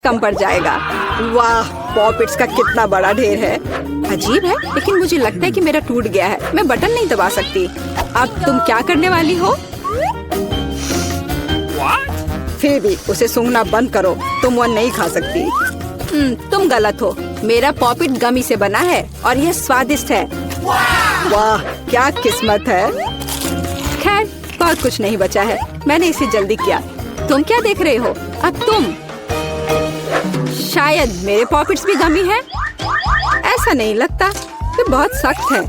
कम पड़ जाएगा। वाह, पॉपिट्स का कितना बड़ा ढेर है। अजीब है, लेकिन मुझे लगता है कि मेरा टूट गया है। मैं बटन नहीं दबा सकती। अब तुम क्या करने वाली हो? फिर भी उसे सूंघना बंद करो, तुम वो नहीं खा सकती। तुम गलत हो। मेरा पॉपिट गमी से बना है और यह स्वादिष्ट है। वाह, क्या किस्मत है। खैर, बहुत कुछ नहीं बचा है। मैंने इसे जल्दी किया। तुम क्या देख रहे हो? अब तुम। शायद मेरे पॉपिट्स भी गमी है। ऐसा नहीं लगता, ये बहुत सख्त है।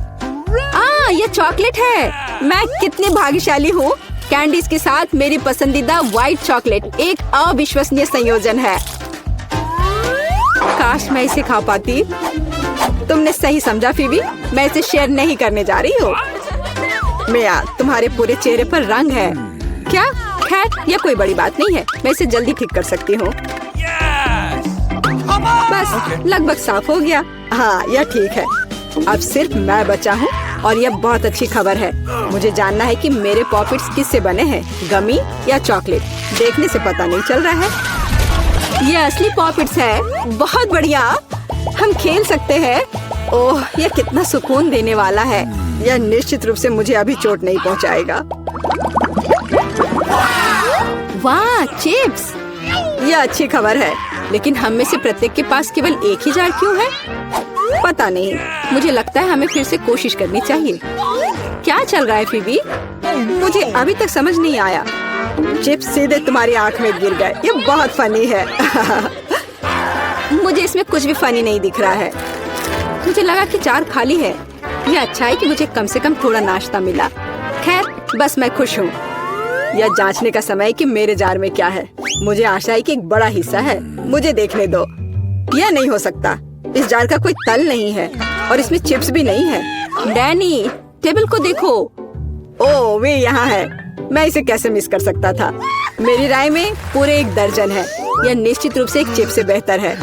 ये चॉकलेट है। मैं कितनी भाग्यशाली हूँ। कैंडीज के साथ मेरी पसंदीदा व्हाइट चॉकलेट एक अविश्वसनीय संयोजन है। काश मैं इसे खा पाती। तुमने सही समझा फीबी, मैं इसे शेयर नहीं करने जा रही हूँ। मिया, तुम्हारे पूरे चेहरे पर रंग है। क्या? खैर, यह कोई बड़ी बात नहीं है। मैं इसे जल्दी ठीक कर सकती हूँ। बस लगभग साफ हो गया। हाँ, यह ठीक है। अब सिर्फ मैं बचा हूँ और यह बहुत अच्छी खबर है। मुझे जानना है कि मेरे पॉपिट्स किससे बने हैं, गमी या चॉकलेट। देखने से पता नहीं चल रहा है। यह असली पॉपिट्स है। बहुत बढ़िया, हम खेल सकते हैं। ओह, यह कितना सुकून देने वाला है। यह निश्चित रूप से मुझे अभी चोट नहीं पहुंचाएगा। वाह, चिप्स! यह अच्छी खबर है, लेकिन हम में से प्रत्येक के पास केवल एक ही जार क्यों है? पता नहीं। मुझे लगता है हमें फिर से कोशिश करनी चाहिए। क्या चल रहा है फीबी? मुझे अभी तक समझ नहीं आया। चिप्स सीधे तुम्हारी आंख में गिर गए। ये बहुत फनी है। मुझे इसमें कुछ भी फनी नहीं दिख रहा है। मुझे लगा कि जार खाली है। यह अच्छा है कि मुझे कम से कम थोड़ा नाश्ता मिला। खैर, बस मैं खुश हूँ। यह जांचने का समय है कि मेरे जार में क्या है। मुझे आशा है कि एक बड़ा हिस्सा है। मुझे देखने दो। यह नहीं हो सकता। इस जार का कोई तल नहीं है और इसमें चिप्स भी नहीं है। डैनी, टेबल को देखो। ओह, वे यहाँ है। मैं इसे कैसे मिस कर सकता था? मेरी राय में पूरे 1 दर्जन है। यह निश्चित रूप से एक चिप्स से बेहतर है।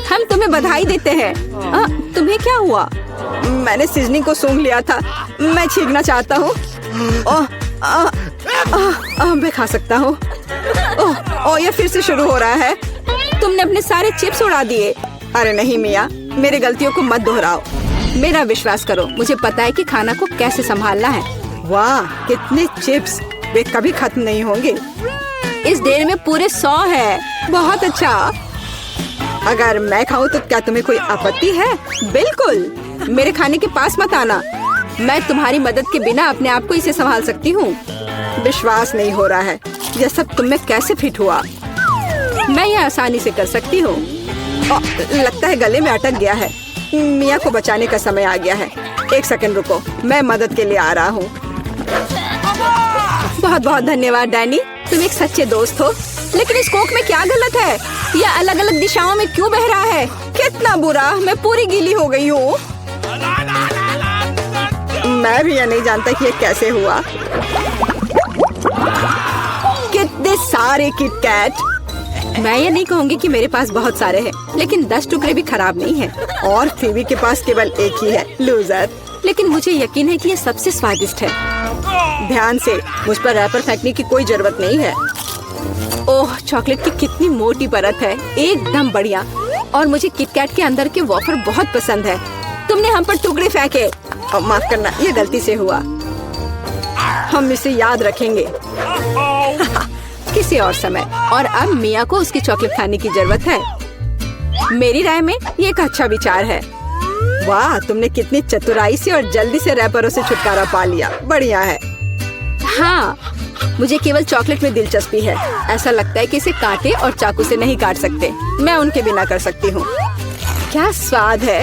हम तुम्हें बधाई देते हैं। तुम्हें क्या हुआ? मैंने सीजनिंग को सूंघ लिया था। मैं छींकना चाहता हूँ। मैं खा सकता हूँ। यह फिर से शुरू हो रहा है। तुमने अपने सारे चिप्स उड़ा दिए। अरे नहीं मिया, मेरी गलतियों को मत दोहराओ। मेरा विश्वास करो, मुझे पता है कि खाना को कैसे संभालना है। वाह, कितने चिप्स! वे कभी खत्म नहीं होंगे। इस ढेर में पूरे 100 है। बहुत अच्छा। अगर मैं खाऊं तो क्या तुम्हें कोई आपत्ति है? बिल्कुल। मेरे खाने के पास मत आना। मैं तुम्हारी मदद के बिना अपने आप को इसे संभाल सकती हूँ। विश्वास नहीं हो रहा है। यह सब तुम में कैसे फिट हुआ? मैं यह आसानी से कर सकती हूँ। लगता है गले में अटक गया है। मिया को बचाने का समय आ गया है। 1 सेकंड रुको, मैं मदद के लिए आ रहा हूँ। बहुत बहुत धन्यवाद डैनी, तुम एक सच्चे दोस्त हो। लेकिन इस कोक में क्या गलत है? यह अलग अलग दिशाओं में क्यों बह रहा है? कितना बुरा, मैं पूरी गीली हो गई हूँ। मैं भी यह नहीं जानता कि यह कैसे हुआ। कितने सारे किटकैट! मैं ये नहीं कहूँगी कि मेरे पास बहुत सारे हैं, लेकिन 10 टुकड़े भी खराब नहीं हैं। और फीबी के पास केवल एक ही है, लूजर। लेकिन मुझे यकीन है कि ये सबसे स्वादिष्ट है। ध्यान से, मुझ पर रैपर फेंकने की कोई जरूरत नहीं है। ओह, चॉकलेट की कितनी मोटी परत है, एकदम बढ़िया। और मुझे किटकैट के अंदर के वॉफर बहुत पसंद है। तुमने हम पर टुकड़े फेंके। माफ करना, ये गलती से हुआ। हम इसे याद रखेंगे किसी और समय। और अब मिया को उसकी चॉकलेट खाने की जरूरत है। मेरी राय में ये एक अच्छा विचार है। वाह, तुमने कितनी चतुराई से और जल्दी से रैपरों से छुटकारा पा लिया। बढ़िया है। हाँ, मुझे केवल चॉकलेट में दिलचस्पी है। ऐसा लगता है कि इसे कांटे और चाकू से नहीं काट सकते। मैं उनके बिना कर सकती हूँ। क्या स्वाद है!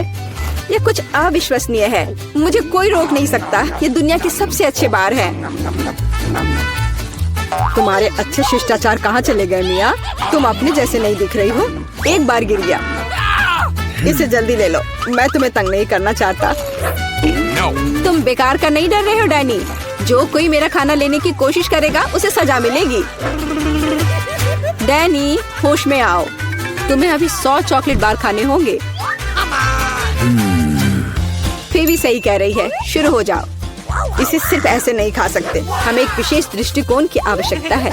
ये कुछ अविश्वसनीय है। मुझे कोई रोक नहीं सकता। ये दुनिया के सबसे अच्छे बार है। तुम्हारे अच्छे शिष्टाचार कहाँ चले गए मिया? तुम अपने जैसे नहीं दिख रही हो। एक बार गिर गया। इसे जल्दी ले लो, मैं तुम्हें तंग नहीं करना चाहता। तुम बेकार का नहीं डर रहे हो डैनी? जो कोई मेरा खाना लेने की कोशिश करेगा उसे सजा मिलेगी। डैनी, होश में आओ। तुम्हें अभी 100 चॉकलेट बार खाने होंगे। फीबी सही कह रही है, शुरू हो जाओ। इसे सिर्फ ऐसे नहीं खा सकते। हमें एक विशेष दृष्टिकोण की आवश्यकता है।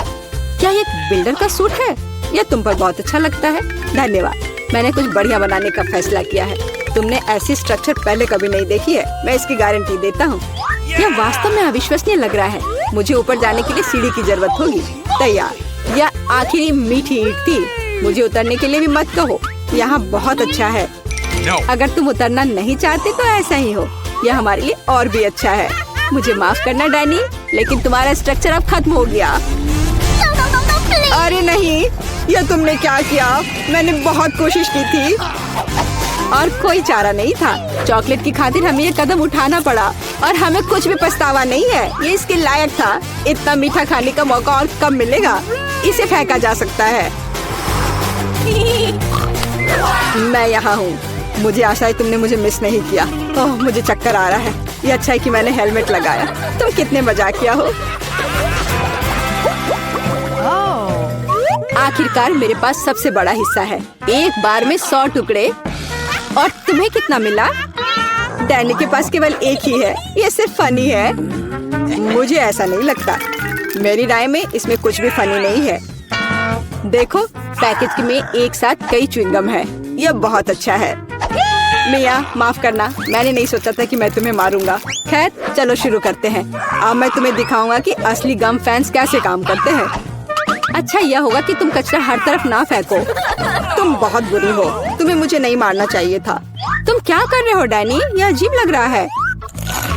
क्या ये एक बिल्डर का सूट है यह तुम पर बहुत अच्छा लगता है। धन्यवाद, मैंने कुछ बढ़िया बनाने का फैसला किया है। तुमने ऐसी स्ट्रक्चर पहले कभी नहीं देखी है, मैं इसकी गारंटी देता हूँ। यह वास्तव में अविश्वसनीय लग रहा है। मुझे ऊपर जाने के लिए सीढ़ी की जरूरत होगी। तैयार। यह आखिरी मीठी ईंट थी। मुझे उतरने के लिए भी मत कहो। यहाँ बहुत अच्छा है। अगर तुम उतरना नहीं चाहते तो ऐसा ही हो। यह हमारे लिए और भी अच्छा है। मुझे माफ करना डैनी, लेकिन तुम्हारा स्ट्रक्चर अब खत्म हो गया। अरे नहीं, यह तुमने क्या किया? मैंने बहुत कोशिश की थी और कोई चारा नहीं था। चॉकलेट की खातिर हमें ये कदम उठाना पड़ा और हमें कुछ भी पछतावा नहीं है। ये इसके लायक था। इतना मीठा खाने का मौका और कब मिलेगा? इसे फेंका जा सकता है। मैं यहाँ हूँ। मुझे आशा है तुमने मुझे मिस नहीं किया। ओह, मुझे चक्कर आ रहा है। ये अच्छा है कि मैंने हेलमेट लगाया। तुम कितने मजाकिया हो। आखिरकार मेरे पास सबसे बड़ा हिस्सा है। एक बार में 100 टुकड़े। और तुम्हें कितना मिला? डैनी के पास केवल एक ही है। ये सिर्फ फनी है। मुझे ऐसा नहीं लगता। मेरी राय में इसमें कुछ भी फनी नहीं है। देखो, पैकेज में एक साथ कई च्युइंगम है। यह बहुत अच्छा है। मिया, माफ करना, मैंने नहीं सोचा था कि मैं तुम्हें मारूंगा। खैर, चलो शुरू करते हैं। अब मैं तुम्हें दिखाऊंगा कि असली गम फैंस कैसे काम करते हैं। अच्छा यह होगा कि तुम कचरा हर तरफ ना फेंको। तुम बहुत बुरी हो। तुम्हें मुझे नहीं मारना चाहिए था। तुम क्या कर रहे हो डैनी? यह अजीब लग रहा है,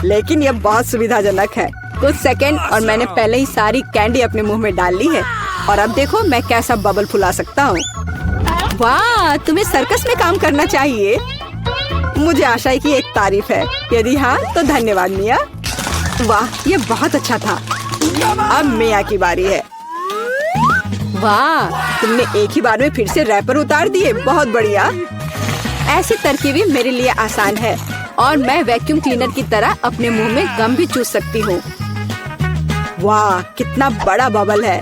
लेकिन यह बहुत सुविधाजनक है। कुछ सेकंड और मैंने पहले ही सारी कैंडी अपने मुंह में डाल ली है। और अब देखो मैं कैसा बबल फुला सकता हूँ। वाह, तुम्हें सर्कस में काम करना चाहिए। मुझे आशा है कि एक तारीफ है। यदि हाँ तो धन्यवाद मिया। वाह, ये बहुत अच्छा था। अब मिया की बारी है। वाह, तुमने एक ही बार में फिर से रैपर उतार दिए। बहुत बढ़िया। ऐसी तरकीबें मेरे लिए आसान है और मैं वैक्यूम क्लीनर की तरह अपने मुंह में गम भी चूस सकती हूँ। वाह, कितना बड़ा बबल है।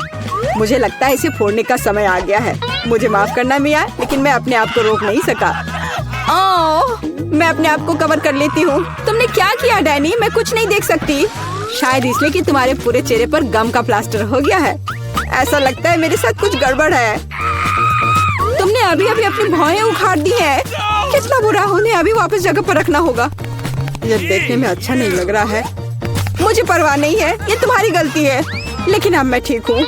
मुझे लगता है इसे फोड़ने का समय आ गया है। मुझे माफ करना मिया, लेकिन मैं अपने आप को रोक नहीं सका। ओह, मैं अपने आप को कवर कर लेती हूँ। तुमने क्या किया डैनी? मैं कुछ नहीं देख सकती। शायद इसलिए कि तुम्हारे पूरे चेहरे पर गम का प्लास्टर हो गया है। ऐसा लगता है मेरे साथ कुछ गड़बड़ है। तुमने अभी अभी अपनी भौहें उखाड़ दी हैं। कितना बुरा। उन्हें अभी वापस जगह पर रखना होगा। यह देखने में अच्छा नहीं लग रहा है। मुझे परवाह नहीं है, ये तुम्हारी गलती है। लेकिन अब मैं ठीक हूँ।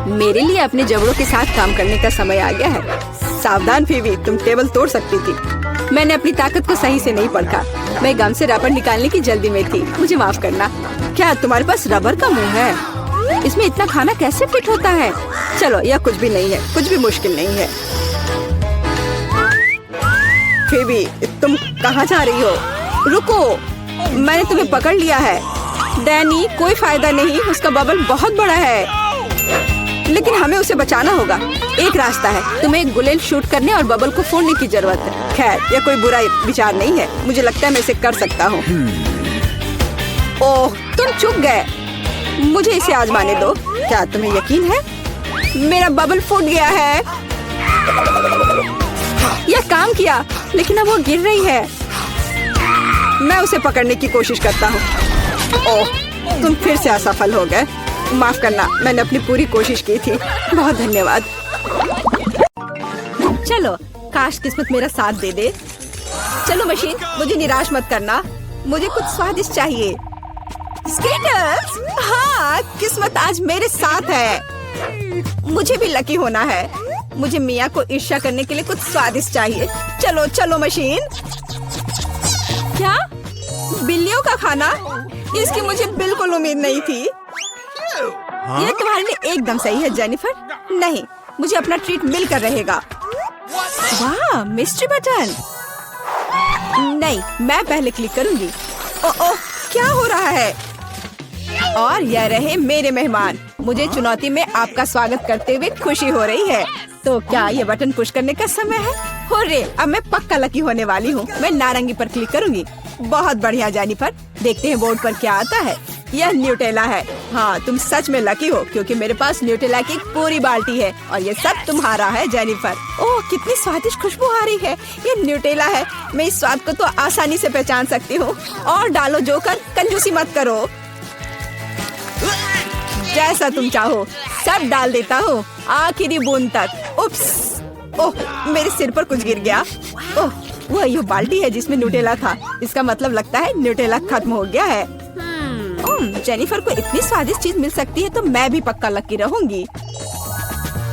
मेरे लिए अपने जबड़ों के साथ काम करने का समय आ गया है। सावधान फीवी, तुम टेबल तोड़ सकती थी। मैंने अपनी ताकत को सही से नहीं परखा। मैं गम से रबर निकालने की जल्दी में थी। मुझे माफ करना। क्या तुम्हारे पास रबर का मुंह है? इसमें इतना खाना कैसे फिट होता है? चलो, यह कुछ भी नहीं है। कुछ भी मुश्किल नहीं है। फीवी, तुम कहाँ जा रही हो? रुको, मैंने तुम्हें पकड़ लिया है। डैनी, कोई फायदा नहीं। उसका बबल बहुत बड़ा है, लेकिन हमें उसे बचाना होगा। एक रास्ता है, तुम्हें एक गुलेल शूट करने और बबल को फोड़ने की जरूरत है। खैर, यह कोई बुरा विचार नहीं है। मुझे लगता है मैं इसे कर सकता हूँ। ओह, तुम चुप गए। मुझे इसे आजमाने दो। क्या तुम्हें यकीन है? मेरा बबल फूट गया है। यह काम किया, लेकिन अब वो गिर रही है। मैं उसे पकड़ने की कोशिश करता हूँ। ओह, तुम फिर से असफल हो गए। माफ करना, मैंने अपनी पूरी कोशिश की थी। बहुत धन्यवाद। चलो, काश किस्मत मेरा साथ दे दे। चलो मशीन, मुझे निराश मत करना। मुझे कुछ स्वादिष्ट चाहिए। स्केटर्स, हाँ, किस्मत आज मेरे साथ है। मुझे भी लकी होना है। मुझे मिया को ईर्ष्या करने के लिए कुछ स्वादिष्ट चाहिए। चलो चलो मशीन। क्या? बिल्लियों का खाना? इसकी मुझे बिल्कुल उम्मीद नहीं थी। यह तुम्हारे लिए एकदम सही है जेनिफर। नहीं, मुझे अपना ट्रीट मिलकर रहेगा। वाह, मिस्ट्री बटन। नहीं, मैं पहले क्लिक करूंगी। ओह, क्या हो रहा है? और यह रहे मेरे मेहमान। मुझे चुनौती में आपका स्वागत करते हुए खुशी हो रही है। तो क्या ये बटन पुश करने का समय है? हुर्रे, अब मैं पक्का लकी होने वाली हूँ। मैं नारंगी पर क्लिक करूंगी। बहुत बढ़िया जेनिफर। देखते हैं बोर्ड पर क्या आता है। यह न्यूटेला है। हाँ, तुम सच में लकी हो, क्योंकि मेरे पास न्यूटेला की पूरी बाल्टी है और ये सब तुम्हारा है जेनिफर। ओह, कितनी स्वादिष्ट खुशबू आ रही है। ये न्यूटेला है। मैं इस स्वाद को तो आसानी से पहचान सकती हूँ। और डालो जोकर, कंजूसी मत करो। जैसा तुम चाहो सब डाल देता हूँ, आखिरी बूंद तक। उप्स, ओह मेरे सिर पर कुछ गिर गया। ओह वह ये बाल्टी है जिसमें न्यूटेला था। इसका मतलब लगता है न्यूटेला खत्म हो गया है। जेनिफर को इतनी स्वादिष्ट चीज मिल सकती है तो मैं भी पक्का लकी रहूंगी।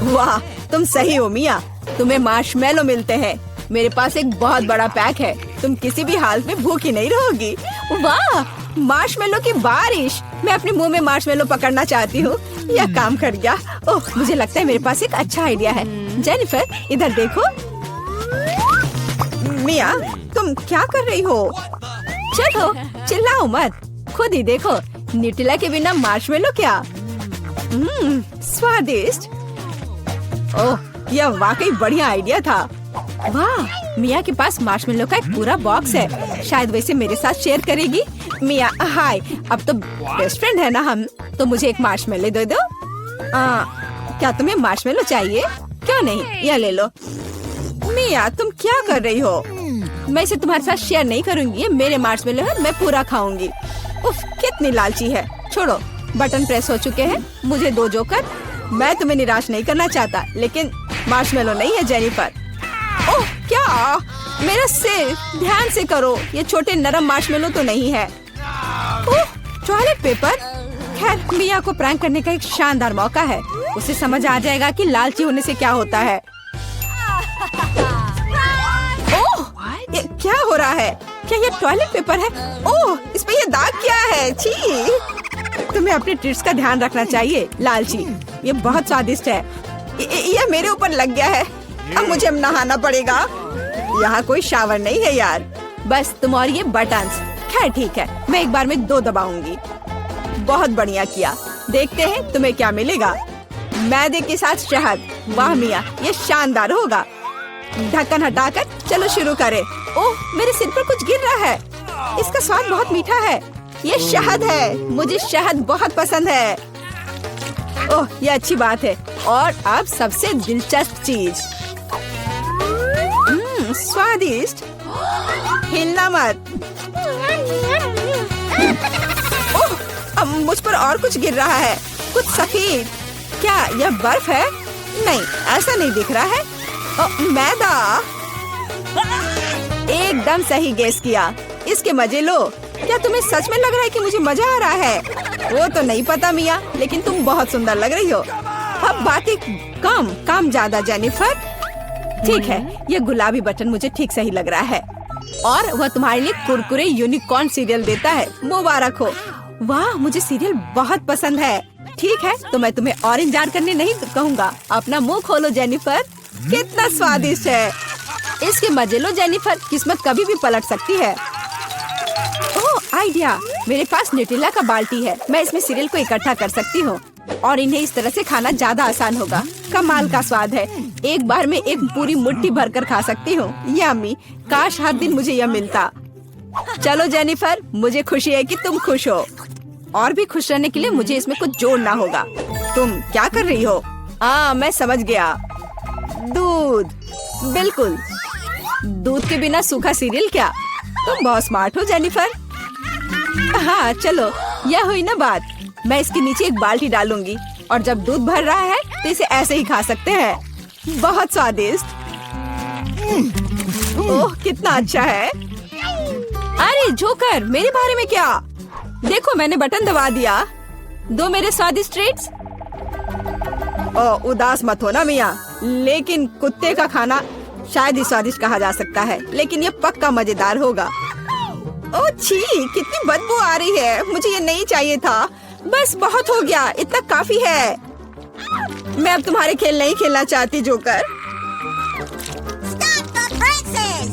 वाह तुम सही हो मिया, तुम्हें मार्शमेलो मिलते हैं। मेरे पास एक बहुत बड़ा पैक है, तुम किसी भी हालत में भूखी नहीं रहोगी। वाह मार्शमेलो की बारिश। मैं अपने मुंह में मार्शमेलो पकड़ना चाहती हूँ। यह काम कर गया। ओह मुझे लगता है मेरे पास एक अच्छा आइडिया है। जेनिफर इधर देखो। मिया तुम क्या कर रही हो? चलो चिल्लाओ मत, खुद ही देखो। न्यूटेला के बिना मार्शमेलो क्या? स्वादिष्ट। ओह यह वाकई बढ़िया आइडिया था। वाह मिया के पास मार्शमेलो का एक पूरा बॉक्स है, शायद वैसे मेरे साथ शेयर करेगी। मिया हाय, अब तो बेस्ट फ्रेंड है ना हम, तो मुझे एक मार्शमेलो दे दो। क्या तुम्हें मार्शमेलो चाहिए? क्यों नहीं, यह ले लो। मिया तुम क्या कर रही हो? मैं इसे तुम्हारे साथ शेयर नहीं करूंगी, ये मेरे मार्शमेलो है, मैं पूरा खाऊंगी। उफ कितनी लालची है। छोड़ो, बटन प्रेस हो चुके हैं, मुझे दो जोकर। मैं तुम्हें निराश नहीं करना चाहता, लेकिन मार्शमेलो नहीं है जेनिफर। ओह क्या, मेरा सिर, ध्यान से करो, ये छोटे नरम मार्शमेलो तो नहीं है। ओह टॉयलेट पेपर। खैर मिया को प्रैंक करने का एक शानदार मौका है, उसे समझ आ जाएगा कि लालची होने से क्या होता है। ओह ये क्या हो रहा है? क्या ये टॉयलेट पेपर है? ओह इस पे ये दाग क्या है? छी, तुम्हें अपने ट्रीट्स का ध्यान रखना चाहिए लालची। ये बहुत स्वादिष्ट है। ये मेरे ऊपर लग गया है, अब मुझे नहाना पड़ेगा। यहाँ कोई शावर नहीं है यार। बस तुम और ये बटन्स। खैर ठीक है, मैं एक बार में 2 दबाऊंगी। बहुत बढ़िया किया, देखते हैं तुम्हें क्या मिलेगा। मैदे के साथ शहद। वाह मिया ये शानदार होगा। ढक्कन हटाकर चलो शुरू करें। ओह मेरे सिर पर कुछ गिर रहा है। इसका स्वाद बहुत मीठा है। ये शहद है, मुझे शहद बहुत पसंद है। ओह ये अच्छी बात है। और अब सबसे दिलचस्प चीज, स्वादिष्ट। हिलना मत। ओह अब मुझ पर और कुछ गिर रहा है, कुछ सफेद। क्या यह बर्फ है? नहीं ऐसा नहीं दिख रहा है। मैदा। एकदम सही गेस किया। इसके मजे लो। क्या तुम्हें सच में लग रहा है कि मुझे मजा आ रहा है? वो तो नहीं पता मिया, लेकिन तुम बहुत सुंदर लग रही हो। अब बातें कम, काम ज्यादा जेनिफर। ठीक है, ये गुलाबी बटन मुझे ठीक सही लग रहा है। और वह तुम्हारे लिए कुरकुरे यूनिकॉर्न सीरियल देता है। मुबारक हो। वाह मुझे सीरियल बहुत पसंद है। ठीक है, तो मैं तुम्हें और इंतजार करने नहीं कहूँगा। अपना मुंह खोलो जेनिफर। कितना स्वादिष्ट है। इसके मजे लो जेनिफर, किस्मत कभी भी पलट सकती है। ओह आइडिया, मेरे पास न्यूटेला का बाल्टी है, मैं इसमें सीरियल को इकट्ठा कर सकती हूँ और इन्हें इस तरह से खाना ज्यादा आसान होगा। कमाल का स्वाद है, एक बार में एक पूरी मुट्ठी भरकर खा सकती हूँ। यम्मी, काश हर दिन मुझे यह मिलता। चलो जेनिफर, मुझे खुशी है कि तुम खुश हो। और भी खुश रहने के लिए मुझे इसमें कुछ जोड़ना होगा। तुम क्या कर रही हो? मैं समझ गया। दूध। बिल्कुल, दूध के बिना सूखा सीरियल क्या? तुम बहुत स्मार्ट हो जेनिफर। हाँ चलो, यह हुई ना बात। मैं इसके नीचे एक बाल्टी डालूंगी और जब दूध भर रहा है तो इसे ऐसे ही खा सकते हैं। बहुत स्वादिष्ट। ओह कितना अच्छा है। अरे जोकर, मेरे बारे में क्या? देखो मैंने बटन दबा दिया। दो मेरे स्वादिष्ट ट्रीट्स। उदास मत हो ना मिया, लेकिन कुत्ते का खाना शायद ही स्वादिष्ट कहा जा सकता है, लेकिन ये पक्का मजेदार होगा। ओह छी, कितनी बदबू आ रही है। मुझे ये नहीं चाहिए था। बस बहुत हो गया, इतना काफी है। मैं अब तुम्हारे खेल नहीं खेलना चाहती जोकर।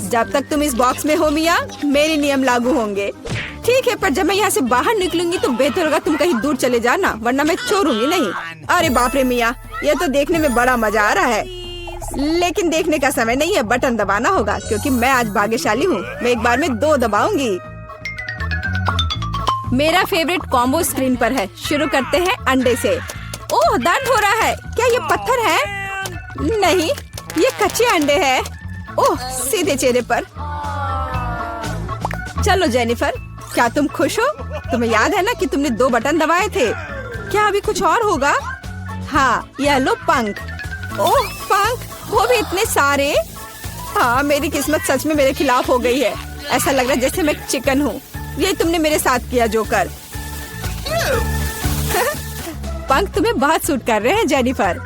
जब तक तुम इस बॉक्स में हो मिया, मेरे नियम लागू होंगे। ठीक है, पर जब मैं यहाँ से बाहर निकलूंगी तो बेहतर होगा तुम कहीं दूर चले जाना, वरना मैं छोड़ूंगी नहीं। अरे बाप रे मिया, ये तो देखने में बड़ा मजा आ रहा है, लेकिन देखने का समय नहीं है। बटन दबाना होगा क्योंकि मैं आज भाग्यशाली हूँ। मैं एक बार में 2 दबाऊंगी। मेरा फेवरेट कॉम्बो स्क्रीन पर है। शुरू करते हैं अंडे से। ओह दर्द हो रहा है। क्या ये पत्थर है? नहीं, ये कच्चे अंडे हैं। ओह सीधे चेहरे पर। चलो जेनिफर, क्या तुम खुश हो? तुम्हें याद है ना कि तुमने 2 बटन दबाए थे? क्या अभी कुछ और होगा? हाँ, येलो पंख। ओह पंख, वो भी इतने सारे। हाँ, मेरी किस्मत सच में मेरे खिलाफ हो गई है। ऐसा लग रहा है जैसे मैं चिकन हूँ। ये तुमने मेरे साथ किया जोकर। पंख तुम्हें बहुत सूट कर रहे हैं जेनिफर।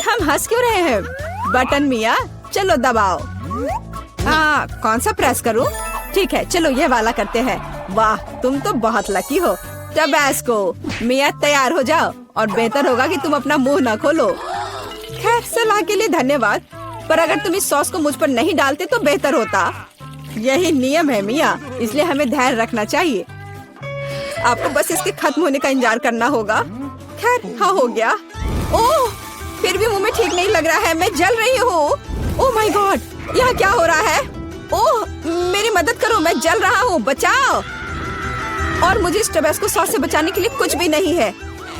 हम हंस क्यों रहे हैं? बटन मिया, चलो दबाओ। हाँ, कौन सा प्रेस करूँ? ठीक है, चलो ये वाला करते हैं। वाह, तुम तो बहुत लकी हो। टबैस्को, मिया तैयार हो जाओ और बेहतर होगा कि तुम अपना मुंह न खोलो। खैर, सलाह के लिए धन्यवाद, पर अगर तुम इस सॉस को मुझ पर नहीं डालते तो बेहतर होता। यही नियम है मिया, इसलिए हमें धैर्य रखना चाहिए। आपको बस इसके खत्म होने का इंतजार करना होगा। खैर, हाँ हो गया। ओह, फिर भी मुंह में ठीक नहीं लग रहा है। मैं जल रही हूँ। ओह माय गॉड, यहाँ क्या हो रहा है? ओह, मेरी मदद करो, मैं जल रहा हूँ, बचाओ। और मुझे इस टबैस्को सॉस से बचाने के लिए कुछ भी नहीं है।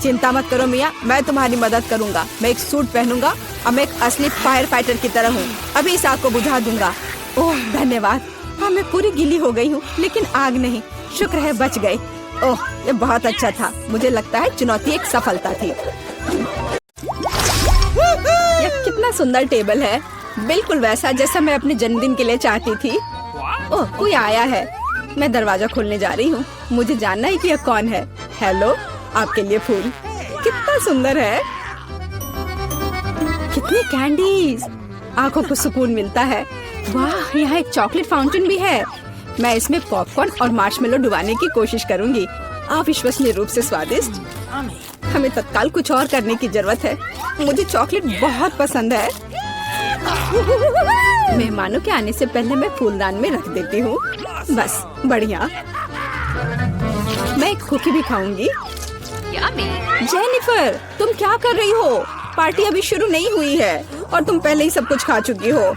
चिंता मत करो मिया, मैं तुम्हारी मदद करूँगा। मैं एक सूट पहनूंगा और मैं एक असली फायर फाइटर की तरह हूँ। अभी इस आग को बुझा दूंगा। ओह धन्यवाद। हाँ, मैं पूरी गीली हो गई हूँ, लेकिन आग नहीं। शुक्र है बच गए। ओह, ये बहुत अच्छा था। मुझे लगता है चुनौती एक सफलता थी। यह कितना सुंदर टेबल है, बिल्कुल वैसा जैसा मैं अपने जन्मदिन के लिए चाहती थी। ओह, कोई आया है। मैं दरवाजा खोलने जा रही हूँ। मुझे जानना है कि यह कौन है। हेलो, आपके लिए फूल। कितना सुंदर है। कितनी कैंडीज, आंखों को सुकून मिलता है। वाह, यहाँ एक चॉकलेट फाउंटेन भी है। मैं इसमें पॉपकॉर्न और मार्शमेलो डुबाने की कोशिश करूंगी। अविश्वसनीय रूप से स्वादिष्ट। हमें तत्काल कुछ और करने की जरूरत है। मुझे चॉकलेट बहुत पसंद है। मेहमानों के आने से पहले मैं फूलदान में रख देती हूँ। बस, बढ़िया। मैं एक कुकी भी खाऊंगी। जेनिफर, तुम क्या कर रही हो? पार्टी अभी शुरू नहीं हुई है और तुम पहले ही सब कुछ खा चुकी हो।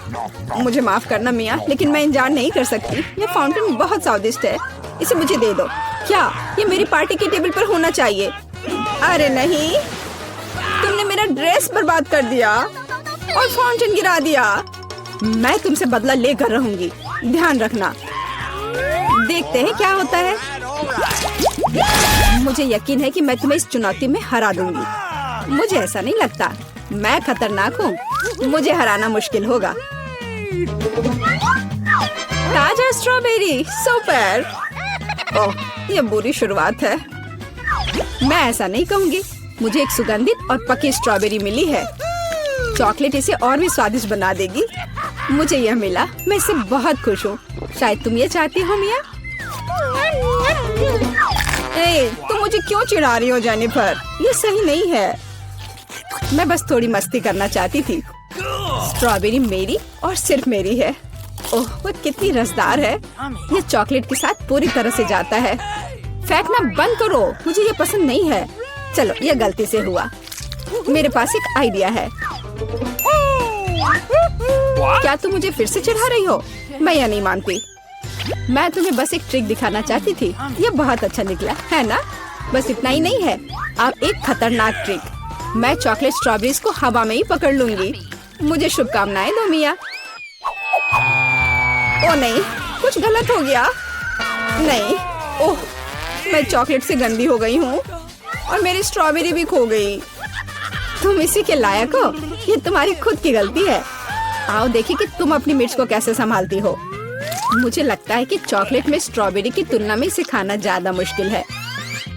मुझे माफ करना मिया, लेकिन मैं इंतजार नहीं कर सकती। ये फाउंटेन बहुत स्वादिष्ट है, इसे मुझे दे दो। क्या ये मेरी पार्टी के टेबल पर होना चाहिए? अरे नहीं, तुमने मेरा ड्रेस बर्बाद कर दिया और फाउंटेन गिरा दिया। मैं तुमसे बदला लेकर रहूंगी, ध्यान रखना। देखते हैं क्या होता है। मुझे यकीन है कि मैं तुम्हें इस चुनौती में हरा दूंगी। मुझे ऐसा नहीं लगता। मैं खतरनाक हूँ, मुझे हराना मुश्किल होगा। ताजा स्ट्रॉबेरी, सुपर। ओह, ये बुरी शुरुआत है। मैं ऐसा नहीं कहूँगी। मुझे एक सुगंधित और पकी स्ट्रॉबेरी मिली है। चॉकलेट इसे और भी स्वादिष्ट बना देगी। मुझे यह मिला, मैं इससे बहुत खुश हूँ। शायद तुम ये चाहती हो मिया। तुम मुझे क्यों चिढ़ा रही हो जेनिफर? ये सही नहीं है। मैं बस थोड़ी मस्ती करना चाहती थी। स्ट्रॉबेरी मेरी और सिर्फ मेरी है। ओह, वो कितनी रसदार है। ये चॉकलेट के साथ पूरी तरह से जाता है। फेंकना बंद करो, मुझे ये पसंद नहीं है। चलो, ये गलती से हुआ। मेरे पास एक आइडिया है। क्या तुम मुझे फिर से चिढ़ा रही हो? मैं यह नहीं मानती। मैं तुम्हें बस एक ट्रिक दिखाना चाहती थी। ये बहुत अच्छा निकला है ना? बस इतना ही नहीं है, अब एक खतरनाक ट्रिक। मैं चॉकलेट स्ट्रॉबेरीज को हवा में ही पकड़ लूंगी। मुझे शुभकामनाएं दो मिया। ओ नहीं, कुछ गलत हो गया। नहीं, ओह, मैं चॉकलेट से गंदी हो गई हूँ और मेरी स्ट्रॉबेरी भी खो गई। तुम इसी के लायक हो। ये तुम्हारी खुद की गलती है। आओ देखिए कि तुम अपनी मिर्च को कैसे संभालती हो। मुझे लगता है कि चॉकलेट में स्ट्रॉबेरी की तुलना में इसे खाना ज्यादा मुश्किल है।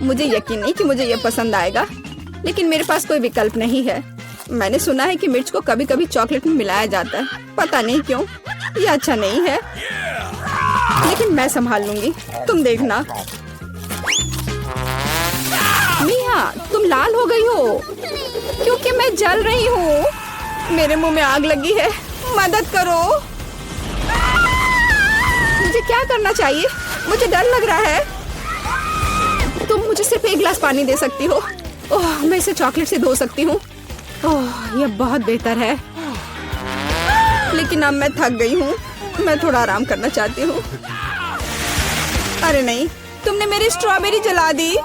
मुझे यकीन नहीं कि मुझे ये पसंद आएगा, लेकिन मेरे पास कोई विकल्प नहीं है। मैंने सुना है कि मिर्च को कभी कभी चॉकलेट में मिलाया जाता है, पता नहीं क्यों। ये अच्छा नहीं है, लेकिन मैं संभाल लूंगी, तुम देखना। मिया, तुम लाल हो गई हो क्योंकि मैं जल रही हूँ। मेरे मुंह में आग लगी है, मदद करो। मुझे क्या करना चाहिए? मुझे डर लग रहा है। तुम मुझे सिर्फ एक गिलास पानी दे सकती हो। ओह, मैं इसे चॉकलेट से धो सकती हूँ। ओह, यह बहुत बेहतर है, लेकिन अब मैं थक गई हूँ। मैं थोड़ा आराम करना चाहती हूँ। अरे नहीं, तुमने मेरी स्ट्रॉबेरी जला दी।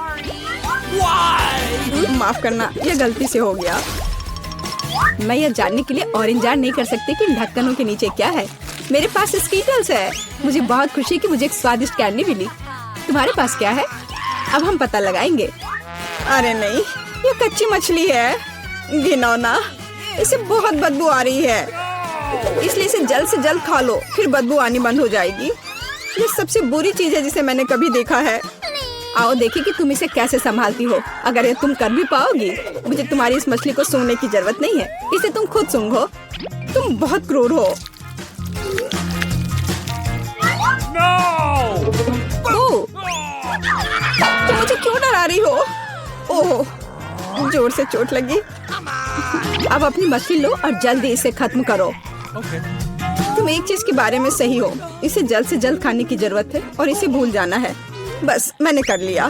माफ करना, यह गलती से हो गया। मैं यह जानने के लिए और इंतजार नहीं कर सकती कि ढक्कनों के नीचे क्या है। मेरे पास स्कीटल्स है। मुझे बहुत खुशी कि मुझे एक स्वादिष्ट कैंडी मिली। तुम्हारे पास क्या है? अब हम पता लगाएंगे। अरे नहीं, ये कच्ची मछली है, घिनौना। इसे बहुत बदबू आ रही है, इसलिए इसे जल्द से जल्द खा लो, फिर बदबू आनी बंद हो जाएगी। ये सबसे बुरी चीज है जिसे मैंने कभी देखा है। आओ देखिए कि तुम इसे कैसे संभालती हो। अगर ये तुम कर भी पाओगी, मुझे तुम्हारी इस मछली को सूंघने की जरूरत नहीं है, इसे तुम खुद सूंघो। तुम बहुत क्रूर हो। ओह, तुम मुझे क्यों डरा रही हो? ओह, जोर से चोट लगी। अब अपनी मछली लो और जल्दी इसे खत्म करो। तुम एक चीज के बारे में सही हो, इसे जल्द से जल्द खाने की जरूरत है और इसे भूल जाना है। बस मैंने कर लिया।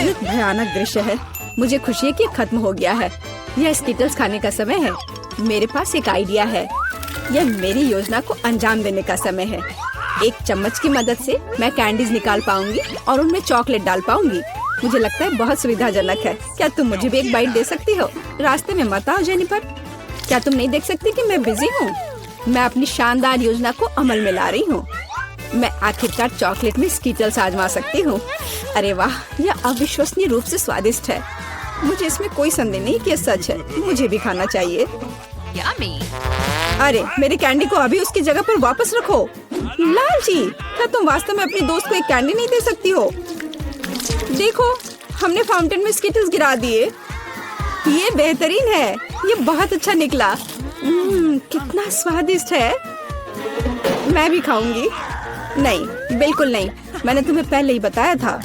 ये भयानक दृश्य है। मुझे खुशी है कि खत्म हो गया है। यह स्किटल्स खाने का समय है। मेरे पास एक आइडिया है। यह मेरी योजना को अंजाम देने का समय है। एक चम्मच की मदद से मैं कैंडीज निकाल पाऊंगी और उनमें चॉकलेट डाल पाऊंगी। मुझे लगता है बहुत सुविधाजनक है। क्या तुम मुझे भी एक बाइट दे सकती हो? रास्ते में मत आओ जेनिफर। क्या तुम नहीं देख सकती कि मैं बिजी हूँ? मैं अपनी शानदार योजना को अमल में ला रही हूँ। मैं आखिरकार चॉकलेट में स्किटल्स आजमा सकती हूँ। अरे वाह, यह अविश्वसनीय रूप से स्वादिष्ट है। मुझे इसमें कोई संदेह नहीं कि यह सच है। मुझे भी खाना चाहिए। अरे मेरी कैंडी को अभी उसकी जगह पर वापस रखो। लालची, क्या तुम वास्तव में अपनी दोस्त को एक कैंडी नहीं दे सकती हो? देखो, हमने फाउंटेन में स्किटल्स गिरा दिए। ये बेहतरीन है। ये बहुत अच्छा निकला। कितना स्वादिष्ट है। मैं भी खाऊंगी। नहीं, बिल्कुल नहीं। मैंने तुम्हें पहले ही बताया था।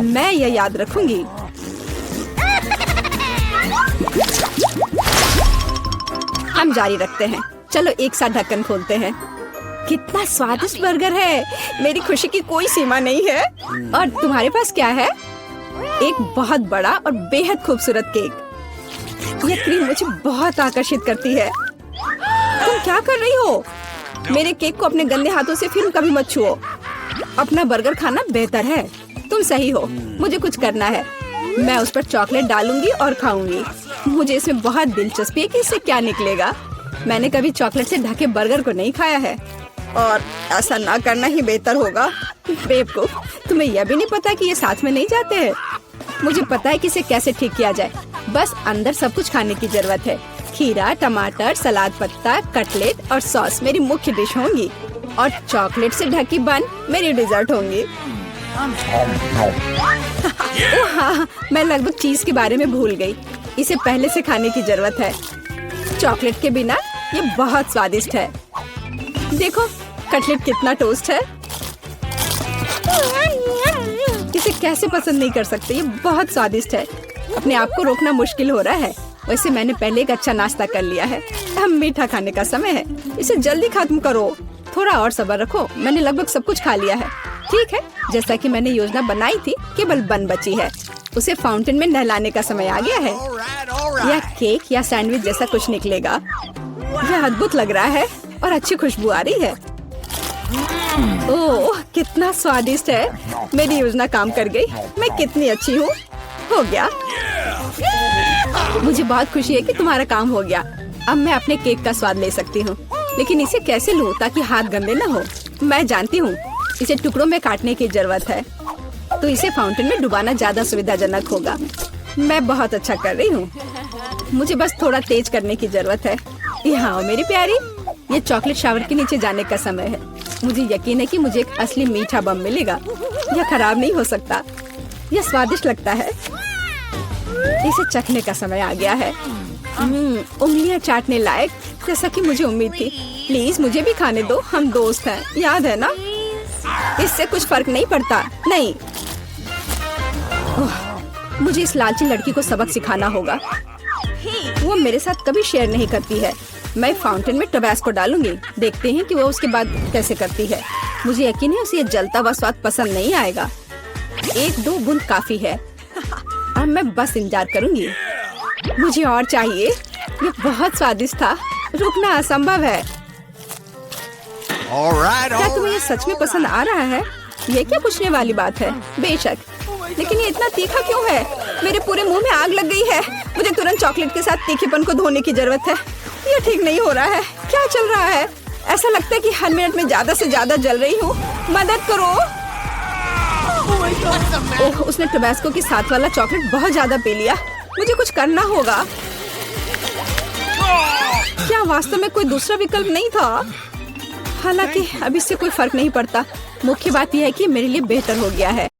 मैं यह याद रखूंगी। हम जारी रखते हैं। चलो एक साथ ढक्कन खोलते हैं। कितना स्वादिष्ट बर्गर है। मेरी खुशी की कोई सीमा नहीं है। और तुम्हारे पास क्या है? एक बहुत बड़ा और बेहद खूबसूरत केक। यह क्रीम मुझे बहुत आकर्षित करती है। तुम क्या कर रही हो? मेरे केक को अपने गंदे हाथों से फिर कभी मत छुओ। अपना बर्गर खाना बेहतर है। तुम सही हो। मुझे कुछ करना है। मैं उस पर चॉकलेट डालूंगी और खाऊंगी। मुझे इसमें बहुत दिलचस्पी है कि इससे क्या निकलेगा। मैंने कभी चॉकलेट से ढके बर्गर को नहीं खाया है और ऐसा ना करना ही बेहतर होगा। बेवकूफ, तुम्हें यह भी नहीं पता कि ये साथ में नहीं जाते हैं। मुझे पता है कि इसे कैसे ठीक किया जाए। बस अंदर सब कुछ खाने की जरूरत है। खीरा, टमाटर, सलाद पत्ता, कटलेट और सॉस मेरी मुख्य डिश होंगी और चॉकलेट से ढकी बन मेरी डिजर्ट होंगी। ओह हाँ, मैं लगभग चीज के बारे में भूल गई। इसे पहले से खाने की जरूरत है। चॉकलेट के बिना ये बहुत स्वादिष्ट है। देखो, कटलेट कितना टोस्ट है। इसे कैसे पसंद नहीं कर सकते। ये बहुत स्वादिष्ट है। अपने आप को रोकना मुश्किल हो रहा है। वैसे मैंने पहले एक अच्छा नाश्ता कर लिया है। अब मीठा खाने का समय है। इसे जल्दी खत्म करो। थोड़ा और सब्र रखो। मैंने लगभग सब कुछ खा लिया है। ठीक है, जैसा कि मैंने योजना बनाई थी, केवल बन बची है। उसे फाउंटेन में नहलाने का समय आ गया है। यह केक या सैंडविच जैसा कुछ निकलेगा। यह अद्भुत लग रहा है और अच्छी खुशबू आ रही है। ओह, कितना स्वादिष्ट है। मेरी योजना काम कर गई। मैं कितनी अच्छी हूँ। हो गया। मुझे बहुत खुशी है कि तुम्हारा काम हो गया। अब मैं अपने केक का स्वाद ले सकती हूँ, लेकिन इसे कैसे लूँ ताकि हाथ गंदे न हो? मैं जानती हूँ, इसे टुकड़ों में काटने की जरूरत है, तो इसे फाउंटेन में डुबाना ज्यादा सुविधाजनक होगा। मैं बहुत अच्छा कर रही हूँ। मुझे बस थोड़ा तेज करने की जरूरत है। यहाँ आओ मेरी प्यारी। ये चॉकलेट शावर के नीचे जाने का समय है। मुझे यकीन है कि मुझे एक असली मीठा बम मिलेगा। यह खराब नहीं हो सकता। यह स्वादिष्ट लगता है। इसे चखने का समय आ गया है। उंगलियां चाटने लायक, जैसा कि मुझे उम्मीद थी। प्लीज मुझे भी खाने दो। हम दोस्त हैं, याद है ना? इससे कुछ फर्क नहीं पड़ता। नहीं, मुझे इस लालची लड़की को सबक सिखाना होगा। वो मेरे साथ कभी शेयर नहीं करती है। मैं फाउंटेन में टबैस्को डालूंगी। देखते हैं कि वो उसके बाद कैसे करती है। मुझे यकीन है उसे ये जलता हुआ स्वाद पसंद नहीं आएगा। 1-2 बूंद काफी है। अब मैं बस इंतजार करूंगी। मुझे और चाहिए। ये बहुत स्वादिष्ट था। रुकना असंभव है। क्या तुम्हें ये सच में पसंद आ रहा है? ये क्या पूछने वाली बात है? बेशक, लेकिन ये इतना तीखा क्यों है? मेरे पूरे मुंह में आग लग गई है। मुझे तुरंत चॉकलेट के साथ तीखेपन को धोने की जरूरत है। ये ठीक नहीं हो रहा है। क्या चल रहा है? ऐसा लगता है कि हर मिनट में ज्यादा से ज्यादा जल रही हूँ। मदद करो। ओह, उसने टबैस्को के साथ वाला चॉकलेट बहुत ज्यादा पी लिया। मुझे कुछ करना होगा। क्या वास्तव में कोई दूसरा विकल्प नहीं था? हालांकि अब इससे कोई फर्क नहीं पड़ता। मुख्य बात यह है कि मेरे लिए बेहतर हो गया है।